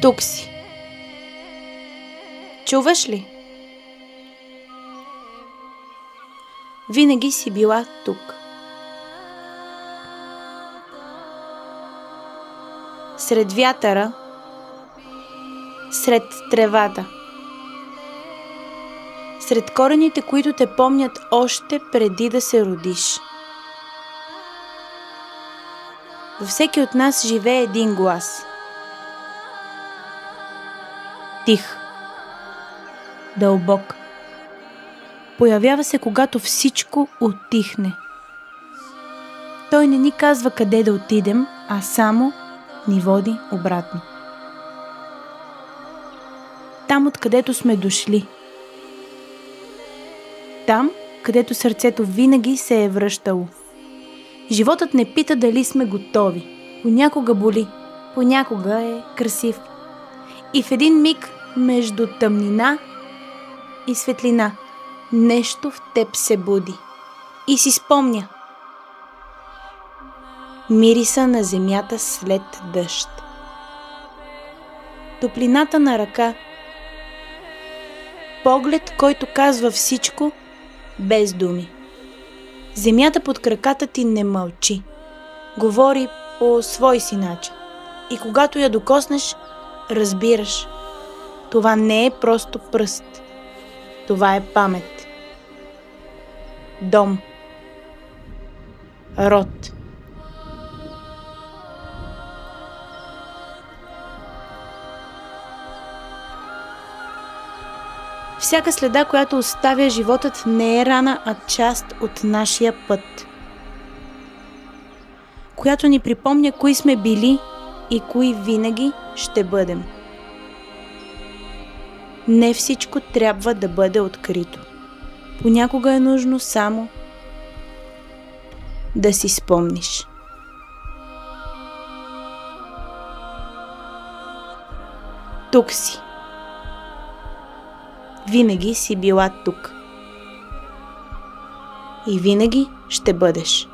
Тук си. Чуваш ли? Винаги си била тук. Сред вятъра, сред тревата, сред корените, които те помнят още преди да се родиш. Във всеки от нас живее един глас. Тих, дълбок. Появява се, когато всичко утихне. Той не ни казва къде да отидем, а само ни води обратно. Там, откъдето сме дошли. Там, където сърцето винаги се е връщало. Животът не пита дали сме готови. Понякога боли, понякога е красив. И в един миг между тъмнина и светлина нещо в теб се буди и си спомня мириса на земята след дъжд, топлината на ръка, поглед, който казва всичко без думи. Земята под краката ти не мълчи, говори по свой си начин. И когато я докоснеш, разбираш, това не е просто пръст, това е памет, дом, род. Всяка следа, която оставя животът, не е рана, а част от нашия път, която ни припомня кои сме били и кои винаги ще бъдем. Не всичко трябва да бъде открито. Понякога е нужно само да си спомниш. Тук си. Винаги си била тук. И винаги ще бъдеш.